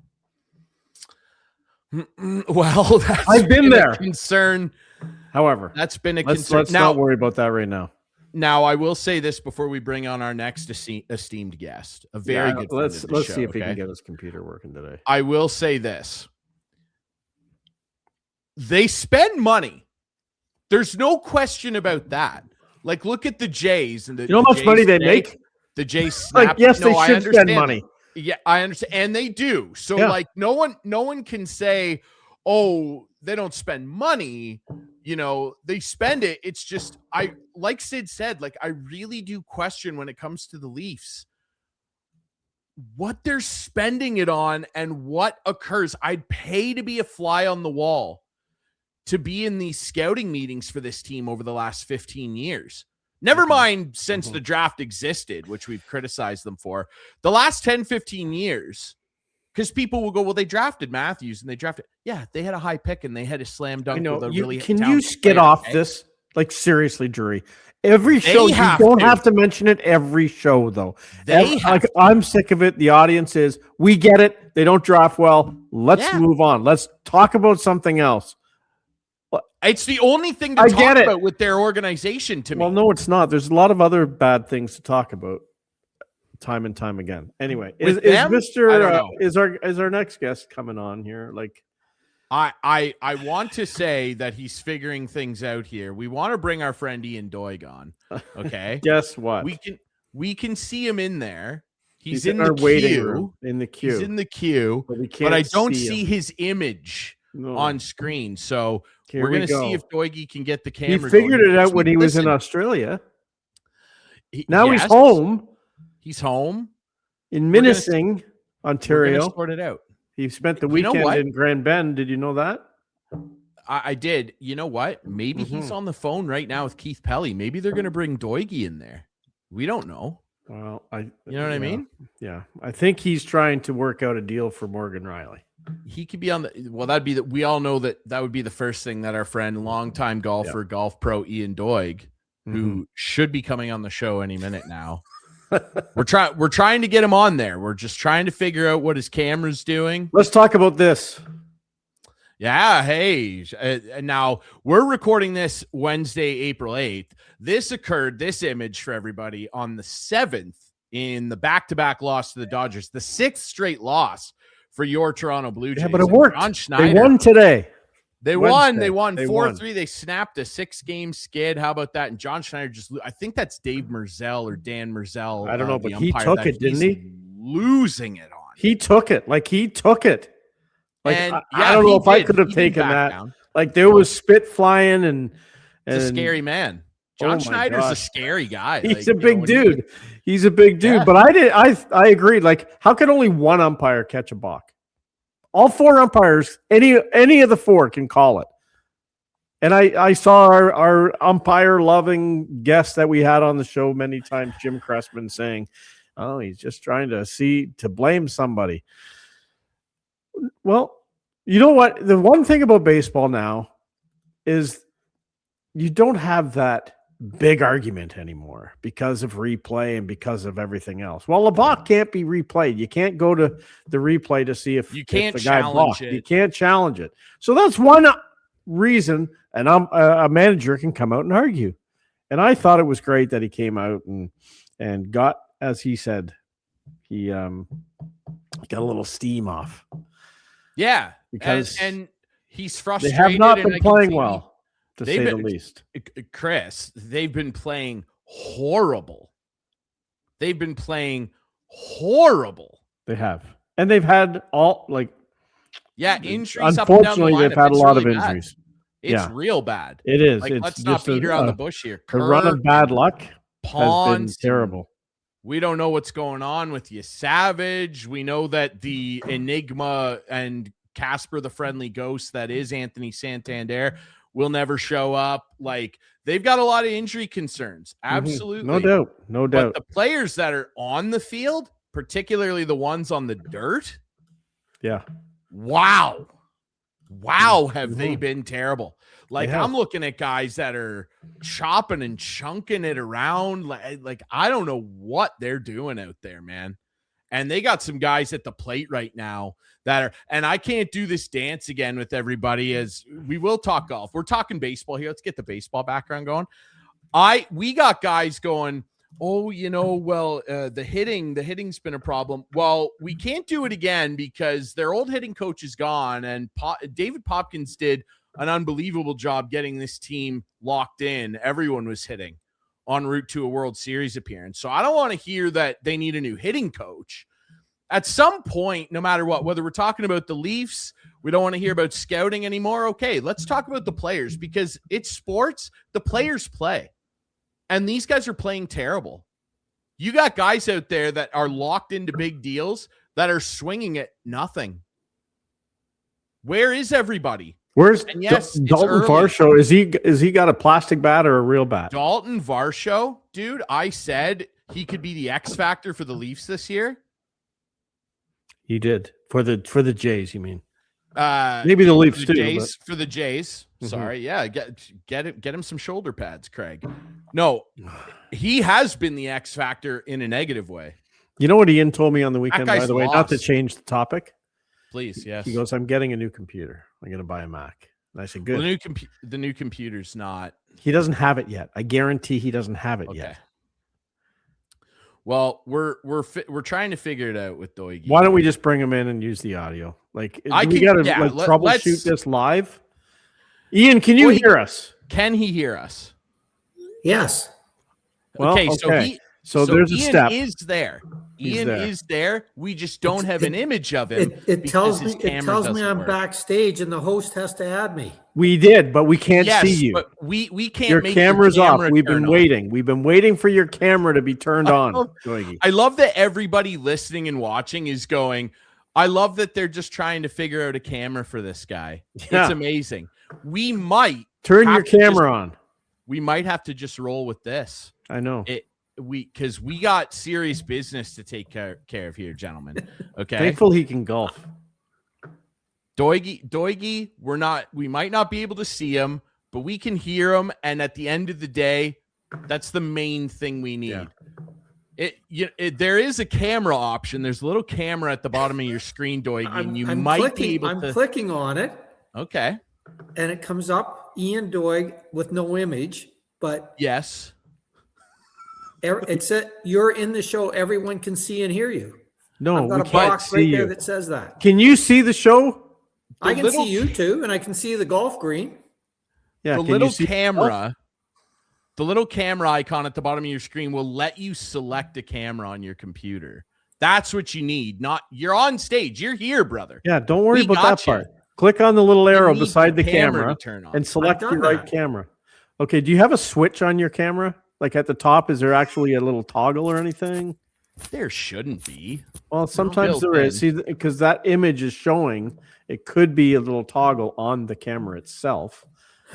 Well, I've been there. Concern. However, That's been a let's concern. not worry about that right now. Now, I will say this before we bring on our next esteemed guest, a very good friend Let's of the show, see if he okay? can get his computer working today. I will say this. They spend money. There's no question about that. Like, look at the Jays. And You know how much money they make? The Jays snap. Like, yes, No, they I should understand spend money. Yeah, I understand. And they do. So, Yeah. like, no one can say, oh, they don't spend money. They spend it. It's just, like Sid said, like, I really do question when it comes to the Leafs what they're spending it on and what occurs. I'd pay to be a fly on the wall to be in these scouting meetings for this team over the last 15 years. Never mind since the draft existed, which we've criticized them for. The last 10, 15 years, because people will go, well, they drafted Matthews and they drafted. Yeah, they had a high pick and they had a slam dunk. I know. With a really Can you talented get player, off okay? this? Like, seriously, Drury. Every show, you have don't to. have to mention it every show, though. They have to. I'm sick of it. The audience is, we get it. They don't draft well. Let's move on. Let's talk about something else. It's the only thing to I talk get it. about with their organization to me. Well, no, it's not. There's a lot of other bad things to talk about time and time again. Anyway, is them? Mr. I don't know. Is our next guest coming on here? Like, I want to say that he's figuring things out here. We want to bring our friend Ian Doig on. Okay. guess what? We can see him in there. He's in in our the waiting queue. room. In the queue. He's in the queue. But I don't see his image on screen. So we're going to see if Doigie can get the camera. He figured going. it out when he was in Australia. Now he's home. He's home in Minising, Ontario. Sort it out. He spent the weekend in Grand Bend. Did you know that? I did. You know what? Maybe he's on the phone right now with Keith Pelley. Maybe they're going to bring Doigie in there. We don't know. Well, you know what I mean? Yeah. I think he's trying to work out a deal for Morgan Riley. He could be on the, well, that'd be we all know that would be the first thing that our friend, longtime golfer, golf pro Ian Doig, who should be coming on the show any minute now. We're trying to get him on there. We're just trying to figure out what his camera's doing. Let's talk about this. Yeah. Hey, now we're recording this Wednesday, April 8th. This image for everybody on the 7th in the back-to-back loss to the Dodgers, the 6th straight loss for your Toronto Blue Jays. Yeah, but it worked. John Schneider, they won today. They won 4-3. They snapped a 6-game skid. How about that? And John Schneider I think that's Dave Merzell or Dan Merzell. I don't know, but he umpire, took it, didn't he? Losing it on. He took it. Like, he took it. Like, And, I don't know if I could have taken that. Down. Like, there was spit flying and It's a scary man. John Schneider's a scary guy. He's a big dude. He's a big dude. Yeah. But I agreed. Like, how can only one umpire catch a balk? All four umpires, any of the four can call it. And I saw our umpire-loving guest that we had on the show many times, Jim Cressman, saying, oh, he's just trying to blame somebody. Well, you know what? The one thing about baseball now is you don't have that big argument anymore because of replay and because of everything else. Well, a balk can't be replayed. You can't go to the replay to see if you can't the guy challenge blocked. it. You can't challenge it. So that's one reason a manager can come out and argue. And I thought it was great that he came out and got, as he said, he got a little steam off. Yeah, because and he's frustrated. They have not been playing well, to say the least. Chris, they've been playing horrible. They have. And they've had injuries. Unfortunately, they've had a lot of injuries. It's real bad. It is. Like, it's let's not beat around the bush here. The run of bad luck Pawns, has been terrible. We don't know what's going on with you, Savage. We know that the enigma and Casper the Friendly Ghost that is Anthony Santander will never show up. Like, they've got a lot of injury concerns. Absolutely. No doubt. No doubt. But the players that are on the field, particularly the ones on the dirt. Yeah. Wow, have they been terrible. Like, I'm looking at guys that are chopping and chunking it around. Like, I don't know what they're doing out there, man. And they got some guys at the plate right now that are, and I can't do this dance again with everybody, as we will talk golf. We're talking baseball here. Let's get the baseball background going. We got guys going, the hitting's been a problem. Well, we can't do it again because their old hitting coach is gone, and David Popkins did an unbelievable job getting this team locked in. Everyone was hitting en route to a World Series appearance. So I don't want to hear that they need a new hitting coach. At some point, no matter what, whether we're talking about the Leafs, we don't want to hear about scouting anymore. Okay, let's talk about the players, because it's sports. The players play. And these guys are playing terrible. You got guys out there that are locked into big deals that are swinging at nothing. Where is everybody? Where's Dalton Varsho? Is he got a plastic bat or a real bat? Dalton Varsho, dude, I said he could be the X factor for the Leafs this year. He did for the Jays, you mean? Maybe the Leafs too. For the Jays. Sorry, yeah, get him some shoulder pads, Craig. No, he has been the X factor in a negative way. You know what Ian told me on the weekend, by the way, not to change the topic. Please, yes. He goes, I'm getting a new computer. I'm going to buy a Mac. And I said, good. Well, the new computer's not. He doesn't have it yet. I guarantee he doesn't have it yet. Well, we're trying to figure it out with Doige. Why don't we just bring him in and use the audio? Like, we got to troubleshoot this live? Ian, can you hear us? Can he hear us? Yes. Well, okay. So there's Ian a step. Is there. Ian is there. We just don't have an image of him. It tells me I'm backstage and the host has to add me. We did, but we can't see you. But we can't. Your make camera's your camera off. We've been waiting. We've been waiting for your camera to be turned on. I love that everybody listening and watching is going, I love that they're just trying to figure out a camera for this guy. Yeah. It's amazing. We might turn your camera on. We might have to just roll with this. I know. Because we got serious business to take care of here, gentlemen. Okay. Thankful he can golf. Doige, we might not be able to see him, but we can hear him. And at the end of the day, that's the main thing we need. Yeah. There is a camera option. There's a little camera at the bottom of your screen, Doige, and I'm clicking on it. Okay. And it comes up Ian Doig with no image, but yes. It said you're in the show. Everyone can see and hear you. No, I've got we a can't box see right you. there that says that. Can you see the show? I can see you too, and I can see the golf green. Yeah, the little camera icon at the bottom of your screen will let you select a camera on your computer. That's what you need. You're on stage. You're here, brother. Yeah, don't worry about that part. Click on the little arrow beside the camera and select your right camera. Okay, do you have a switch on your camera? Like at the top, is there actually a little toggle or anything? There shouldn't be. Well, sometimes there is. See, because that image is showing, it could be a little toggle on the camera itself.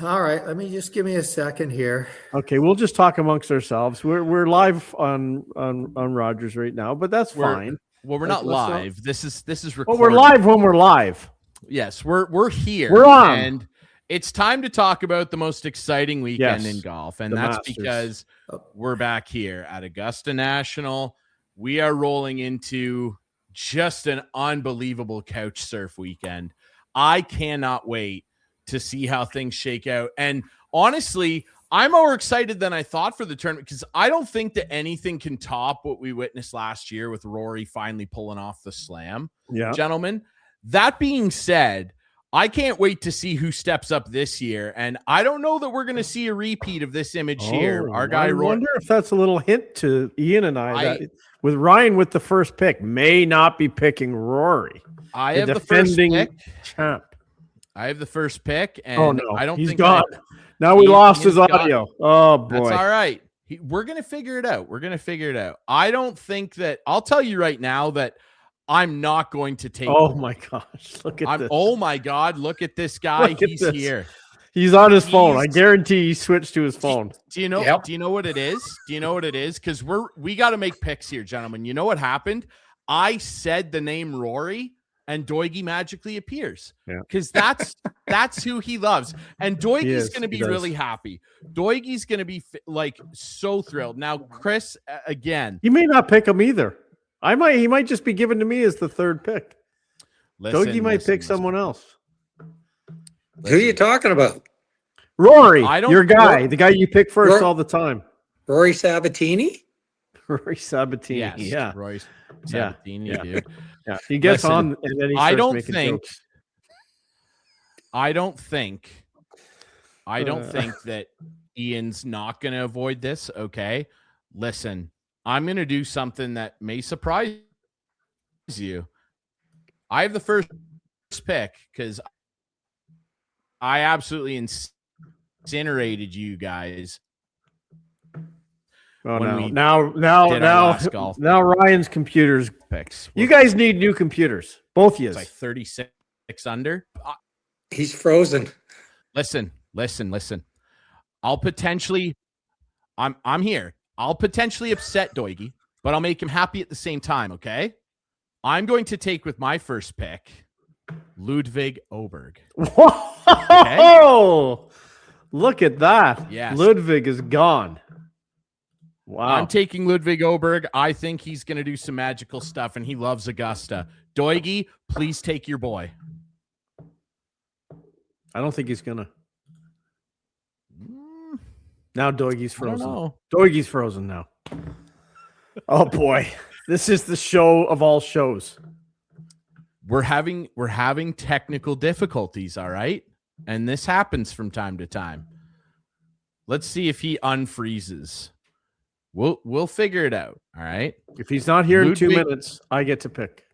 All right, let me just give me a second here. Okay, we'll just talk amongst ourselves. We're live on Rogers right now, but that's fine. Well, we're not live. This is recorded. Well, we're live when we're live. Yes, we're here. We're on. And it's time to talk about the most exciting weekend in golf, and that's Masters. Because we're back here at Augusta National. We are rolling into just an unbelievable couch surf weekend. I cannot wait to see how things shake out. And honestly, I'm more excited than I thought for the tournament because I don't think that anything can top what we witnessed last year with Rory finally pulling off the slam. Yeah. Gentlemen, that being said, I can't wait to see who steps up this year. And I don't know that we're going to see a repeat of this image here. Our guy, I Rory. wonder if that's a little hint to Ian and I that with Ryan with the first pick may not be picking Rory. I have the first pick. Champ. I have the first pick, and I don't he's think gone. Now we lost his audio. Oh boy, that's all right. We're gonna figure it out. I don't think that. I'll tell you right now that I'm not going to take. Oh my gosh, look at this. Oh my God, look at this guy. He's here. He's on his phone. I guarantee he switched to his phone. Do you know? Yep. Do you know what it is? Because we got to make picks here, gentlemen. You know what happened? I said the name Rory, and Doigie magically appears because that's who he loves. And Doigie's going to be really happy. Doigie's going to be so thrilled. Now, Chris, again, he may not pick him either. He might just be given to me as the third pick. Doigie might pick someone else. Who are you talking about? Rory, your guy, the guy you pick first all the time. Rory Sabatini? Rory Sabatini. Yes, yeah. Rory Sabatini, dude. Yeah. He gets on and then he starts making jokes. I don't think that Ian's not going to avoid this. Okay. Listen, I'm going to do something that may surprise you. I have the first pick because I absolutely incinerated you guys. Oh no! Now Ryan's computers picks. You guys need new computers, both of you. It's like 36 under. He's frozen. Listen. I'm here. I'll potentially upset Doigie, but I'll make him happy at the same time. Okay. I'm going to take with my first pick, Ludwig Oberg. Whoa! Okay? Look at that. Yes. Ludwig is gone. Wow. I'm taking Ludwig Oberg. I think he's going to do some magical stuff, and he loves Augusta. Doigie, please take your boy. I don't think he's going to. Now Doigie's frozen. Doigie's frozen now. Oh, boy. This is the show of all shows. We're having technical difficulties, all right? And this happens from time to time. Let's see if he unfreezes. We'll figure it out, all right? If he's not here in 2 minutes, I get to pick.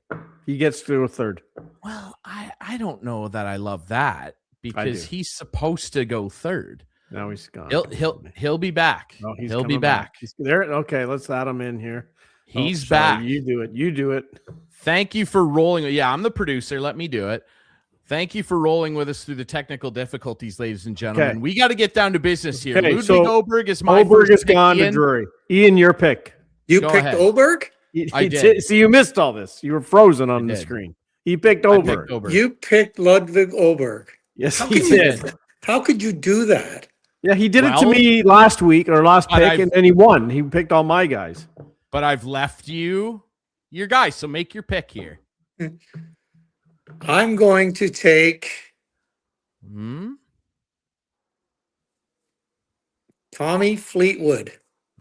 He gets to a third. Well, I don't know that I love that because he's supposed to go third. Now he's gone. He'll be back. No, he'll be back. He's there. Okay, let's add him in here. He's back. You do it. Thank you for rolling. Yeah, I'm the producer. Let me do it. Thank you for rolling with us through the technical difficulties, ladies and gentlemen. Okay. We got to get down to business here. Okay, Ludwig Oberg is my Oberg first is gone to Drury. Ian, your pick. You picked Oberg? I did. So you missed all this. You were frozen on the screen. He picked Oberg. You picked Ludwig Oberg. Yes, he did. How could you do that? Yeah, he did it to me last week or last pick, and then he won. He picked all my guys. But I've left you your guys, so make your pick here. I'm going to take Tommy Fleetwood.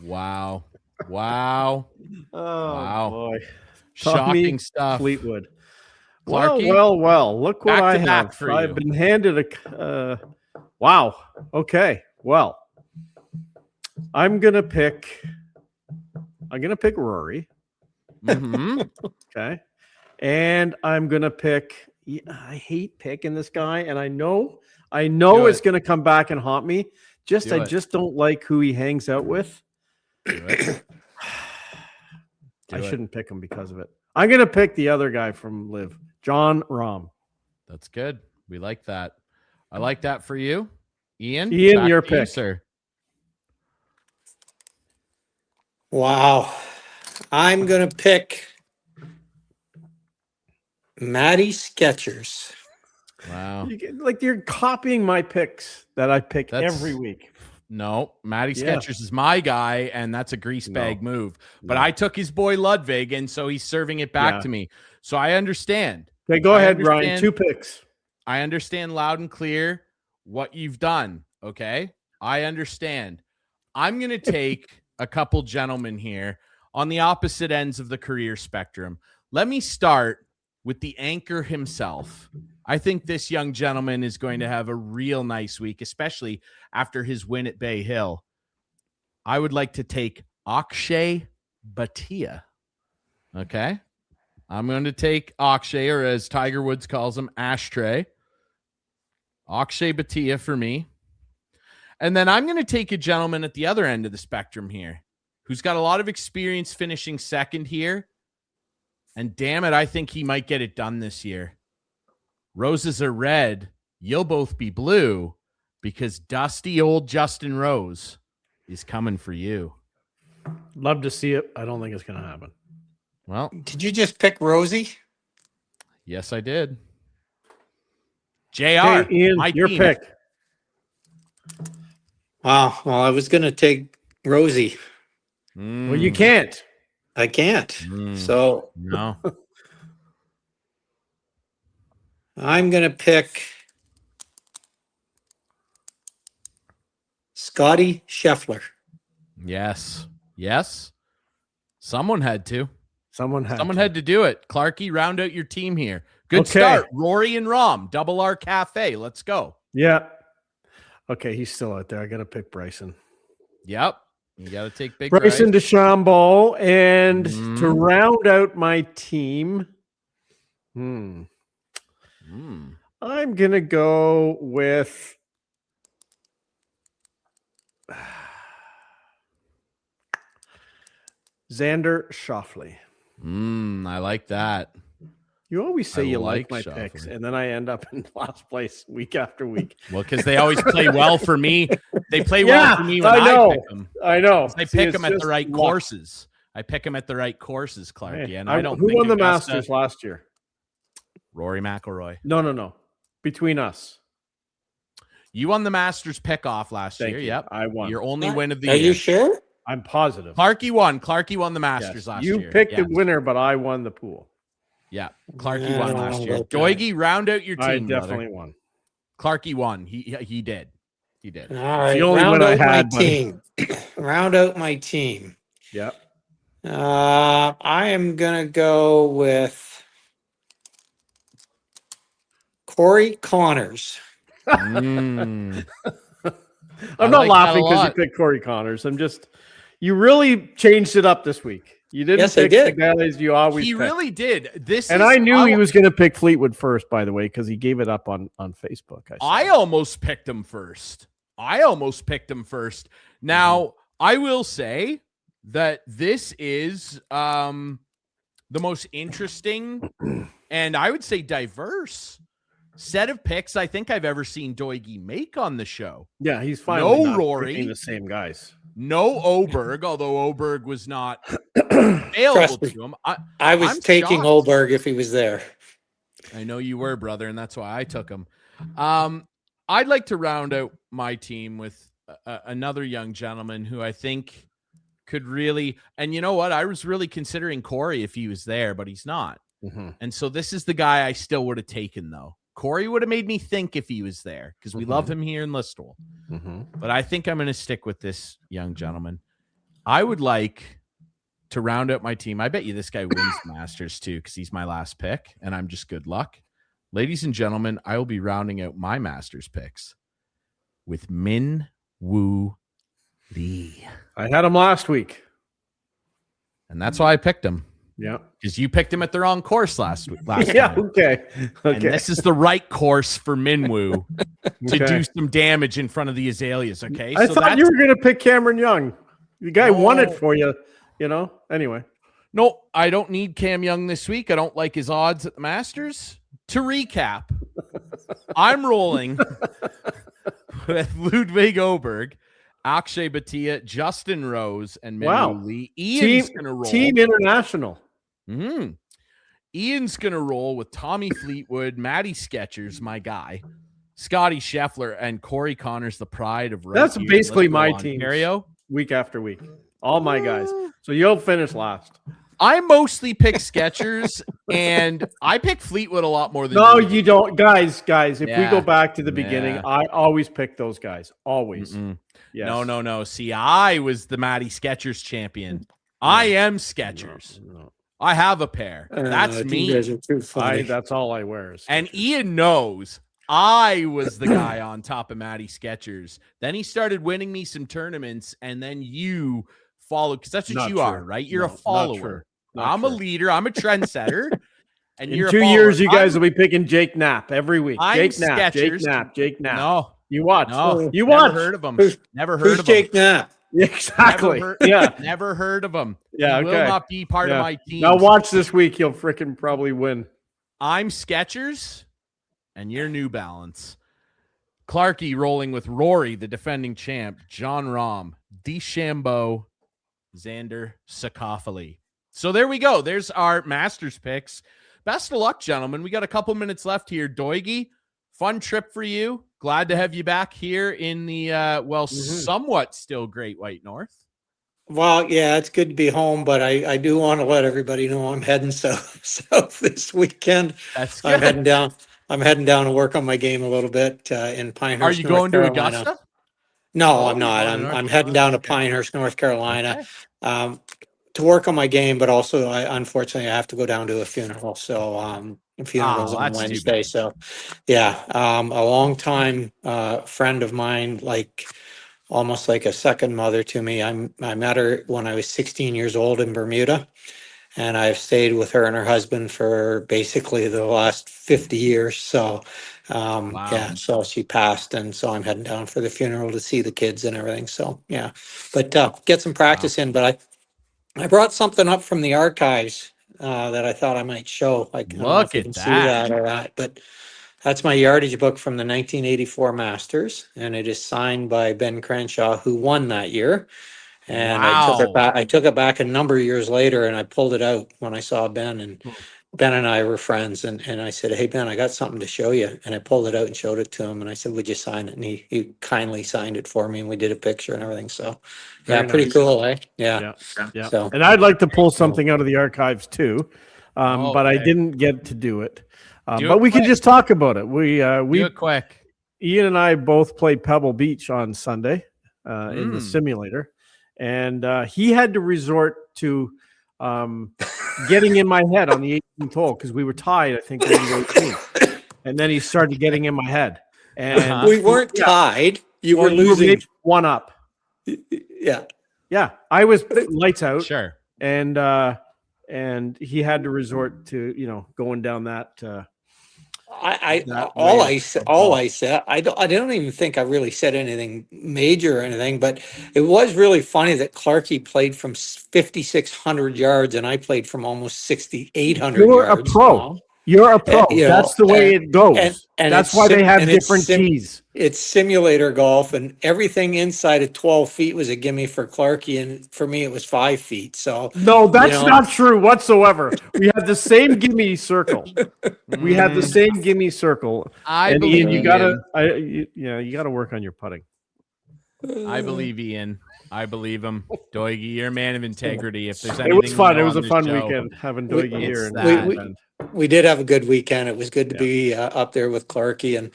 Wow. Oh, wow. Boy. Shocking stuff. Fleetwood. Clarkey, Well. Look what I have. I've been handed a... wow. Okay. Well, I'm going to pick Rory. Okay. And I'm going to pick... I hate picking this guy, and I know it's going to come back and haunt me. I just don't like who he hangs out with. I shouldn't pick him because of it. I'm going to pick the other guy from Live, John Rahm. That's good. We like that. I like that for you. Ian, your pick, sir. Wow. I'm going to pick Matty Skechers. Wow. You're copying my picks that I pick every week. No, Matty Skechers is my guy, and that's a grease bag move. But I took his boy Ludwig, and so he's serving it back to me. So I understand. Okay, go ahead, Ryan. 2 picks. I understand loud and clear what you've done. Okay. I understand. I'm going to take a couple gentlemen here on the opposite ends of the career spectrum. Let me start with the anchor himself. I think this young gentleman is going to have a real nice week, especially after his win at Bay Hill. I would like to take Akshay Bhatia. Okay. I'm going to take Akshay, or as Tiger Woods calls him, Ashtray. Akshay Bhatia for me. And then I'm going to take a gentleman at the other end of the spectrum here who's got a lot of experience finishing second here. And damn it, I think he might get it done this year. Roses are red. You'll both be blue because dusty old Justin Rose is coming for you. Love to see it. I don't think it's going to happen. Well, Did you just pick Rosie? yes, I did. JR, Hey, Ian, my your team. pick. Wow. Well, I was going to take Rosie. Well, you can't. I can't. Mm. So No. I'm going to pick Scotty Scheffler. Yes. Yes. Someone had to. Someone had to do it. Clarkey, round out your team here. Good Okay. start. Rory and Rom, Double R Cafe. Let's go. Yeah. Okay, he's still out there. I got to pick Bryson. Yep. You got to take big Bryson Bryce. DeChambeau. And to Mhm. round out my team, I'm going to go with Xander Schauffele. I like that. You always say I you like like my picks, Schauffele. and then I end up in last place week after week. Well, because they always play well for me. They play Yeah, well for me when I I know. pick them. I know. I See, pick it's them at the just right luck. courses. I pick them at the right courses, Clarkey. Hey, And I don't who think won the Augusta- Masters last year? Rory McIlroy. No. Between us. You won the Masters pick-off last Thank year. you. Yep. I won. Your only win of the Are year. you sure? I'm positive. Clarkey won. Clarkey won the Yes. Masters last You year. picked Yes. the winner, but I won the pool. Yeah. Clarkey I won don't last know year. about that. Doigie, round out your team. I definitely brother. won. Clarkey won. He did. He did. All right. the only round one I out my had, buddy. team. Round out my team. Yep. I am going to go with Corey Connors. Mm. I'm like not that laughing a because you lot. picked Corey Connors. You really changed it up this week. You didn't Yes, I pick did. the guys you always He pick. really did. And I knew he was going to pick Fleetwood first, by the way, because he gave it up on Facebook. I almost picked him first. Now, I will say that this is the most interesting and I would say diverse set of picks I think I've ever seen Doigie make on the show. Yeah, he's finally No not Rory. picking the same guys. No Oberg, although Oberg was not available Trust me. to him. I was I'm taking shocked. Oberg if he was there. I know you were, brother, and that's why I took him. I'd like to round out my team with another young gentleman who I think could really, and you know what? I was really considering Corey if he was there, but he's not. Mm-hmm. And so this is the guy I still would have taken, though. Corey would have made me think if he was there because we love him here in Listowel. Mm-hmm. But I think I'm going to stick with this young gentleman. I would like to round out my team. I bet you this guy wins the Masters too because he's my last pick and I'm just good luck. Ladies and gentlemen, I will be rounding out my Masters picks with Min Woo Lee. I had him last week. And that's why I picked him. Yeah. Because you picked him at the wrong course last Yeah. time. Okay. And this is the right course for Minwoo to Okay. do some damage in front of the azaleas. Okay. I thought you were going to pick Cameron Young. The guy won it for you, Anyway. No, I don't need Cam Young this week. I don't like his odds at the Masters. To recap, I'm rolling with Ludwig Oberg, Akshay Bhatia, Justin Rose, and Minwoo Lee. Ian's going to roll. Team International. Ian's going to roll with Tommy Fleetwood, Matty Skechers, my guy, Scotty Scheffler, and Corey Connors, the pride of That's here in basically my Listowel, team. Ontario. Week after week. All my guys. So you'll finish last. I mostly pick Skechers, and I pick Fleetwood a lot more than No, you don't. Guys, if we Yeah. go back to the beginning, Yeah. I always pick those guys. Always. Mm-mm. Yes. No. See, I was the Matty Skechers champion. I am Skechers. No. I have a pair. That's You me. guys are too funny. That's all I wear. Is And Skechers. Ian knows I was the guy on top of Matty Skechers. Then he started winning me some tournaments, and then you followed, because that's what Not you true. are, right? You're No, a not follower. true. Not I'm a true. leader. I'm a trendsetter. And In you're 2 a years, follower. you guys will be picking Jake Knapp every week. I'm Jake Knapp. Skechers. No. You watch. No. You Never watch. heard of him. Who's- Never heard Who's of him. Jake Knapp? Exactly. Never heard, Yeah. Never heard of him. Yeah, He will okay. not be part of Yeah. my team. Now watch this week. He'll freaking probably win. I'm Skechers, and you're New Balance. Clarkey rolling with Rory, the defending champ, John Rahm, DeChambeau, Xander Sakafali. So there we go. There's our Masters picks. Best of luck, gentlemen. We got a couple minutes left here. Doigie, fun trip for you. Glad to have you back here in the, somewhat still Great White North. Well, yeah, it's good to be home, but I do want to let everybody know I'm heading south this weekend. That's I'm good. heading down. I'm heading down to work on my game a little bit in Pinehurst. Are you North going to Carolina. Augusta? No, Oh, I'm not. you're going to North I'm heading down to Carolina. Okay. Pinehurst, North Carolina, Okay. to work on my game, but also unfortunately I have to go down to a funeral. So funeral's on that's too Wednesday. bad. So yeah, a long time friend of mine, like almost like a second mother to me. I met her when I was 16 years old in Bermuda, and I've stayed with her and her husband for basically the last 50 years. So Wow. yeah, so she passed, and so I'm heading down for the funeral to see the kids and everything. So yeah, but get some practice in. But I brought something up from the archives that I thought I might show. I don't know if Look you at can see that. that or not, but that's my yardage book from the 1984 Masters, and it is signed by Ben Crenshaw, who won that year. And I took it Wow. back. I took it back a number of years later, and I pulled it out when I saw Ben, and Ben and I were friends. And I said, "Hey Ben, I got something to show you." And I pulled it out and showed it to him. And I said, "Would you sign it?" And he kindly signed it for me, and we did a picture and everything. So yeah, Very pretty nice. cool, eh? Yeah. Yeah. So And I'd like to pull something out of the archives too, but I Okay. didn't get to do it. Do But it we can quick. just talk about it. We Do it quick. Ian and I both played Pebble Beach on Sunday in the Mm. simulator, and he had to resort to getting in my head on the 18th hole because we were tied, I think, on the 18th. And then he started getting in my head. And Uh-huh. we weren't Yeah. tied. You well, were losing. maybe one up. Yeah. Yeah, I was lights out, Sure. and he had to resort to going down that. That All way. I said, I don't even think I really said anything major or anything, but it was really funny that Clarkey played from 5,600 yards and I played from almost 6,800 You're a yards. pro. You're a pro. you know, That's the way it goes. and That's it's why they have and it's different tees. It's simulator golf, and everything inside of 12 feet was a gimme for Clarkey, and for me it was 5 feet. So No, that's know. not true whatsoever. We had the same gimme circle. We had the same gimme circle. I And believe Ian, you Ian. gotta work on your putting. I believe Ian. I believe him. Doigie, you're a man of integrity. If there's It anything was fun. we It know was on a this fun show, weekend having We- Doigie here. it's And that. we did have a good weekend. It was good to Yeah. be up there with Clarkey, and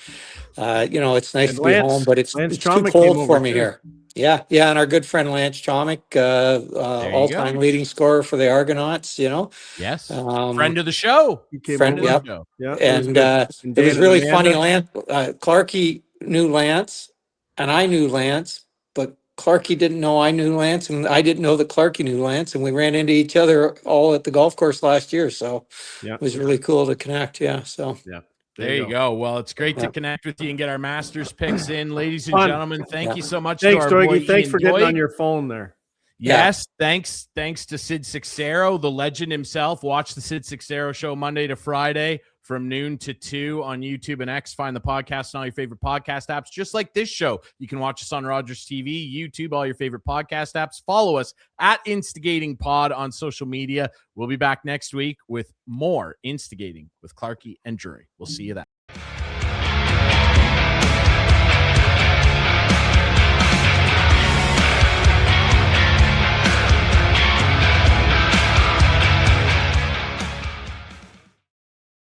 it's nice And to be Lance- home, but it's Lance too Chomick cold came for over me too. here. Yeah, and our good friend Lance Chomick, you all-time go. leading scorer for the Argonauts. Yes. Um, Friend of the show. he came friend- over. Friend of yep. the show. Yeah, and And it was Dan really and funny. Amanda. Clarkey knew Lance, and I knew Lance, but Clarkey didn't know I knew Lance, and I didn't know that Clarkey knew Lance, and we ran into each other all at the golf course last year. So Yeah. it was really cool to connect. Yeah. So There you go. Well, it's great to Yeah. connect with you and get our Masters picks in. Ladies and Fun. gentlemen, thank Yeah. you so much Thanks, to our boy Doigie. Thanks Ian for getting Doig. on your phone there. Yes, thanks to Sid Sixeiro, the legend himself. Watch the Sid Sixeiro Show Monday to Friday from noon to 2 on YouTube and X. Find the podcast on all your favorite podcast apps, just like this show. You can watch us on Rogers TV, YouTube, all your favorite podcast apps. Follow us at Instigating Pod on social media. We'll be back next week with more Instigating with Clarkey and Drury. We'll see you then.